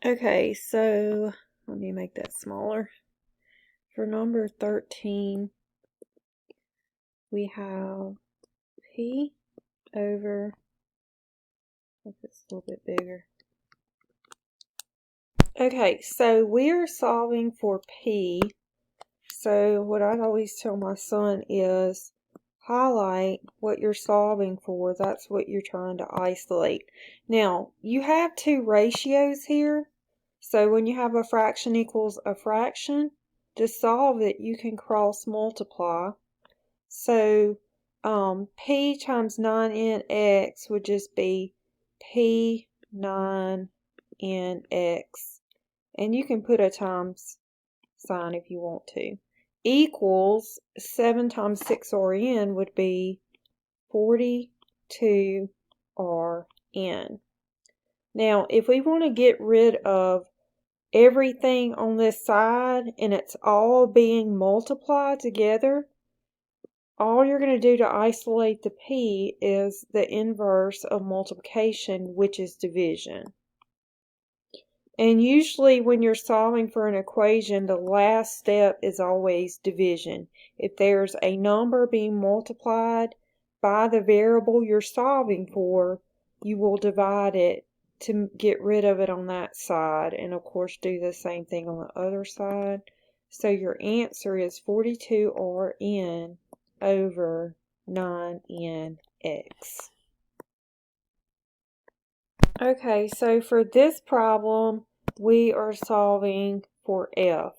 Okay, so let me make that smaller. For number 13, we have P over, if it's a little bit bigger. Okay, so we're solving for P. So what I always tell my son is highlight what you're solving for. That's what you're trying to isolate. Now, you have two ratios here. So when you have a fraction equals a fraction, to solve it, you can cross multiply. So P times 9nx would just be P9nx. And you can put a times sign if you want to. Equals 7 times 6rn would be 42rn. Now, if we want to get rid of everything on this side and it's all being multiplied together, all you're going to do to isolate the P is the inverse of multiplication, which is division. And usually when you're solving for an equation, the last step is always division. If there's a number being multiplied by the variable you're solving for, you will divide it to get rid of it on that side. And of course do the same thing on the other side. So your answer is 42rn over 9nx. Okay, so for this problem, we are solving for f.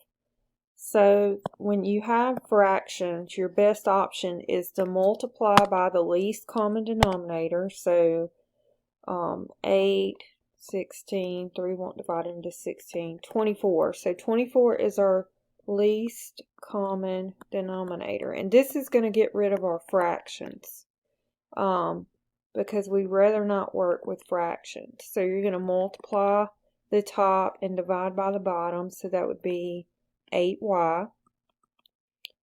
So when you have fractions, your best option is to multiply by the least common denominator. So 8, 16, 3 won't divide into 16, 24. So 24 is our least common denominator. And this is going to get rid of our fractions. Because we'd rather not work with fractions. So you're going to multiply the top and divide by the bottom. So that would be 8y.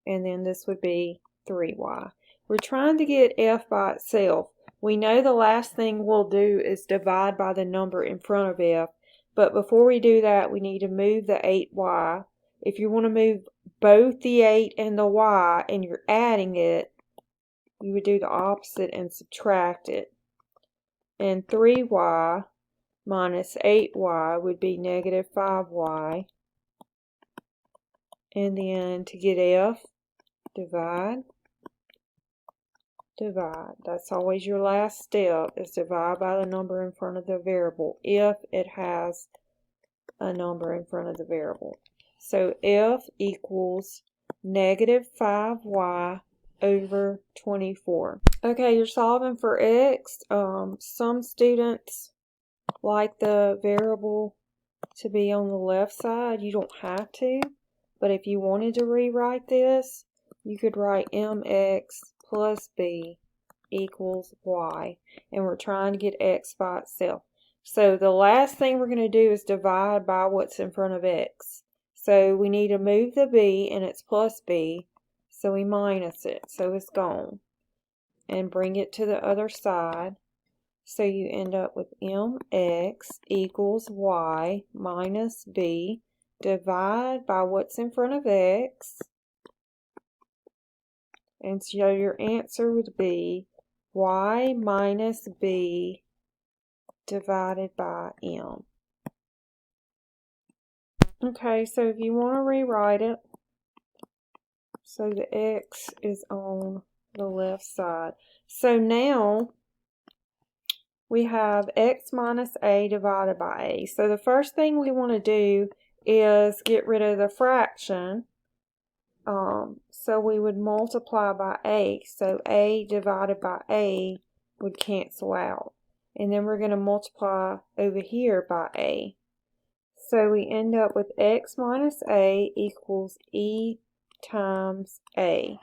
And then this would be 3y. We're trying to get f by itself. We know the last thing we'll do is divide by the number in front of f. But before we do that, we need to move the 8y. If you want to move both the 8 and the y and you're adding it, you would do the opposite and subtract it. And 3y minus 8y would be negative 5y. And then to get f, divide, divide. That's always your last step, is divide by the number in front of the variable if it has a number in front of the variable. So f equals negative 5y over 24. Okay, you're solving for x. Some students like the variable to be on the left side. You don't have to, but if you wanted to rewrite this, you could write mx plus b equals y, and we're trying to get x by itself. So the last thing we're going to do is divide by what's in front of x. So we need to move the b, and it's plus b, so we minus it, so it's gone. And bring it to the other side. So you end up with mx equals y minus b. Divide by what's in front of x. And so your answer would be y minus b divided by m. Okay, so if you want to rewrite it, so the x is on the left side. So now we have x minus a divided by a. So the first thing we want to do is get rid of the fraction. So we would multiply by a. So a divided by a would cancel out. And then we're going to multiply over here by a. So we end up with x minus a equals e times a.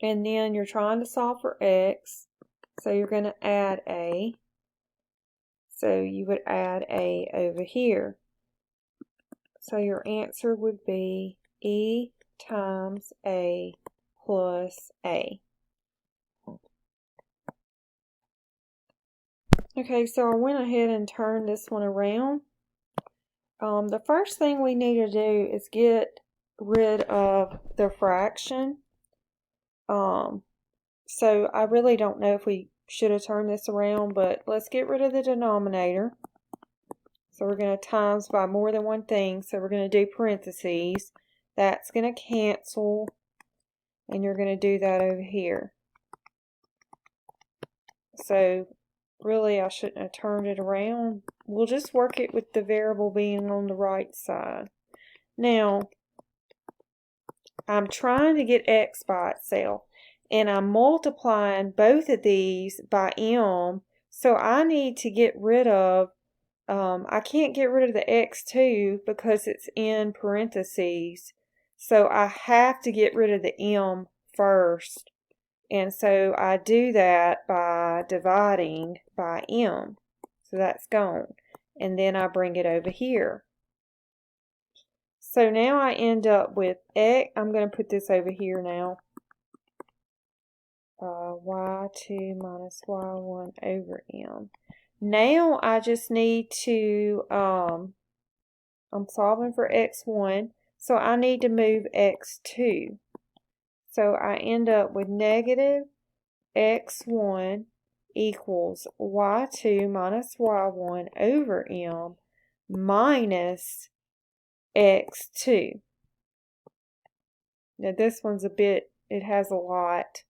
And then you're trying to solve for x. So you're going to add a. So you would add a over here. So your answer would be e times a plus a. Okay, so I went ahead and turned this one around. The first thing we need to do is get rid of the fraction. So I really don't know if we should have turned this around, but let's get rid of the denominator. So we're going to times by more than one thing. So we're going to do parentheses. That's going to cancel, and you're going to do that over here. So really I shouldn't have turned it around. We'll just work it with the variable being on the right side. Now, I'm trying to get x by itself, and I'm multiplying both of these by m, so I need to get rid of, I can't get rid of the x2 because it's in parentheses, so I have to get rid of the m first, and so I do that by dividing by m, so that's gone, and then I bring it over here. So now I end up with x, I'm going to put this over here now, y2 minus y1 over m. Now I just need to, I'm solving for x1, so I need to move x2. So I end up with negative x1 equals y2 minus y1 over m minus x2. Now this one's a bit, it has a lot.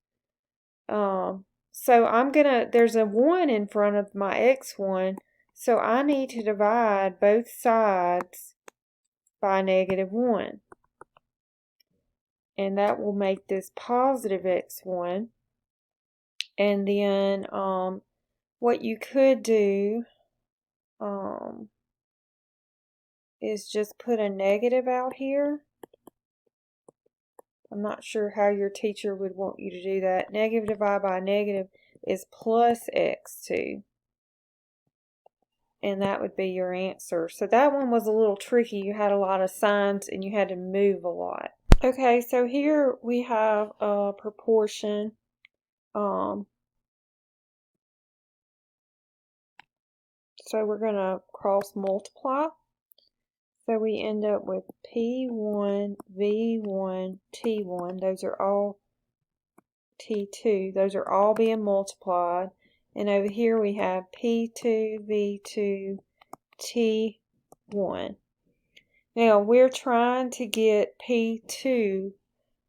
So I'm gonna, there's a 1 in front of my x1, so I need to divide both sides by negative 1. And that will make this positive x1. And then what you could do is just put a negative out here. I'm not sure how your teacher would want you to do that. Negative divided by negative is plus x2. And that would be your answer. So that one was a little tricky. You had a lot of signs and you had to move a lot. Okay, so here we have a proportion. So we're going to cross multiply. So we end up with P1, V1, T1. Those are all T2. Those are all being multiplied. And over here we have P2, V2, T1. Now we're trying to get P2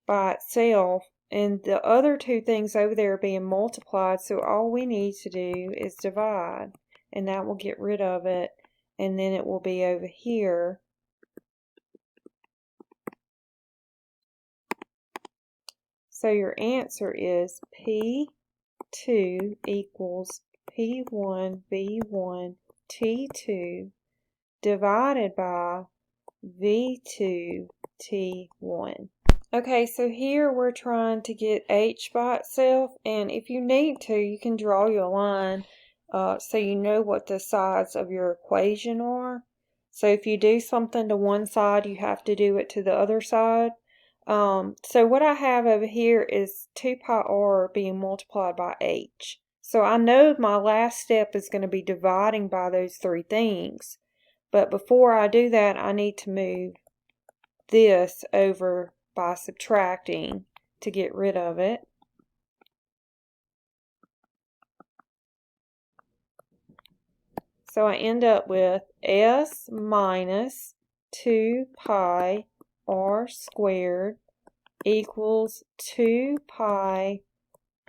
by itself, and the other two things over there are being multiplied, so all we need to do is divide, and that will get rid of it, and then it will be over here. So your answer is P2 equals P1 V1 T2 divided by V2 T1. Okay, so here we're trying to get H by itself, and if you need to, you can draw your line so you know what the sides of your equation are. So if you do something to one side, you have to do it to the other side. So what I have over here is 2 pi r being multiplied by h. So I know my last step is going to be dividing by those three things. But before I do that, I need to move this over by subtracting to get rid of it. So I end up with s minus 2 pi r squared equals 2 pi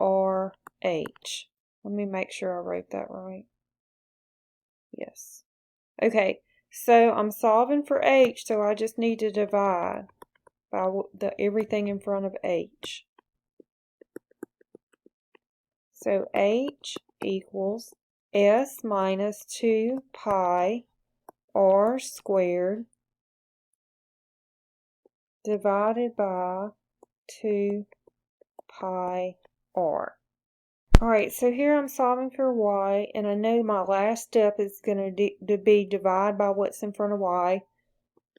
r h. Let me make sure I wrote that right. Yes. Okay, so I'm solving for h, so I just need to divide by everything in front of h. So h equals s minus 2 pi r squared divided by 2 pi r. Alright, so here I'm solving for y, and I know my last step is going to be divide by what's in front of y,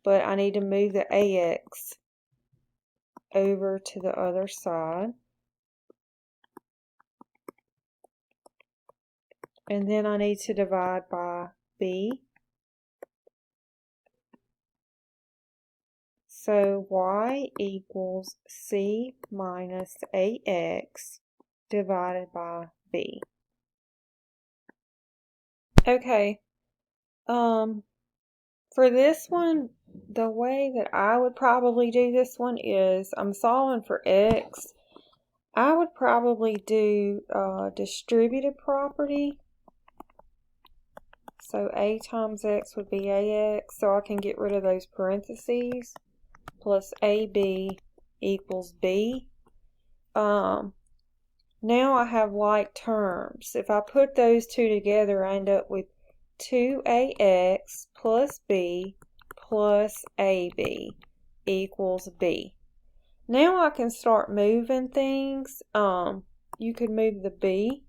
but I need to move the ax over to the other side. And then I need to divide by b. So y equals c minus ax divided by b. Okay, for this one, the way that I would probably do this one is I'm solving for x. I would probably do distributive property. So a times x would be ax, so I can get rid of those parentheses, plus ab equals b. Now I have like terms. If I put those two together, I end up with 2ax plus b plus ab equals b. Now I can start moving things. You could move the b,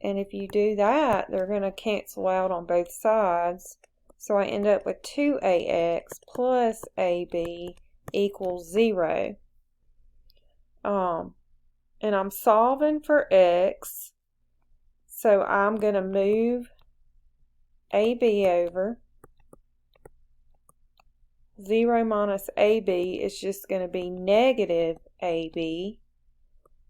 and if you do that, they're going to cancel out on both sides. So I end up with 2ax plus ab equals 0. And I'm solving for x, so I'm going to move ab over. 0 minus ab is just going to be negative ab.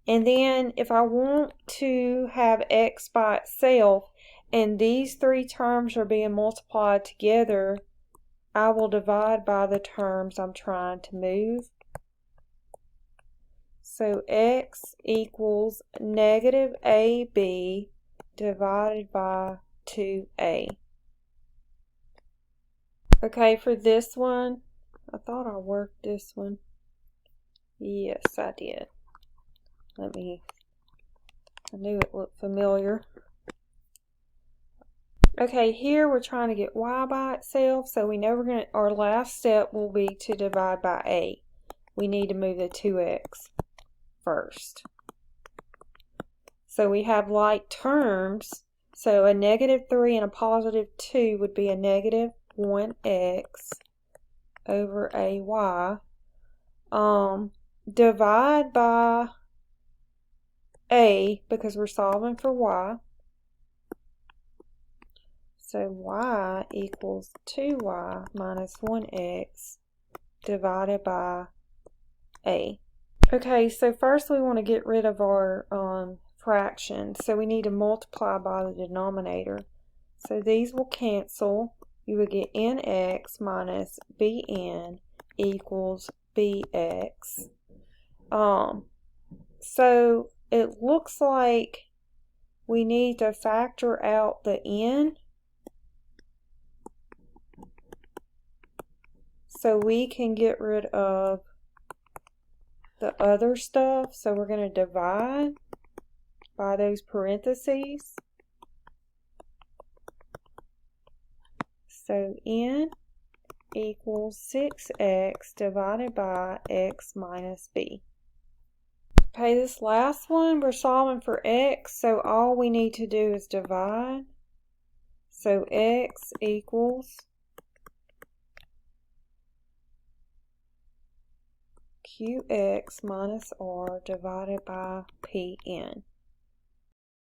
And then if I want to have x by itself and these three terms are being multiplied together, I will divide by the terms I'm trying to move. So x equals negative ab divided by 2a. Okay, for this one, I thought I worked this one. Yes, I did. I knew it looked familiar. Okay, here we're trying to get y by itself, so we know our last step will be to divide by a. We need to move the 2x first. So we have like terms, so a negative 3 and a positive 2 would be a negative 1x over a y. Divide by a because we're solving for y. So y equals 2y minus 1x divided by a. Okay, so first we want to get rid of our fraction. So we need to multiply by the denominator. So these will cancel. You would get nx minus bn equals bx. So it looks like we need to factor out the n. So we can get rid of the other stuff. So we're going to divide by those parentheses. So n equals 6x divided by x minus b. Okay, this last one, we're solving for x, so all we need to do is divide. So x equals qx minus r divided by pn.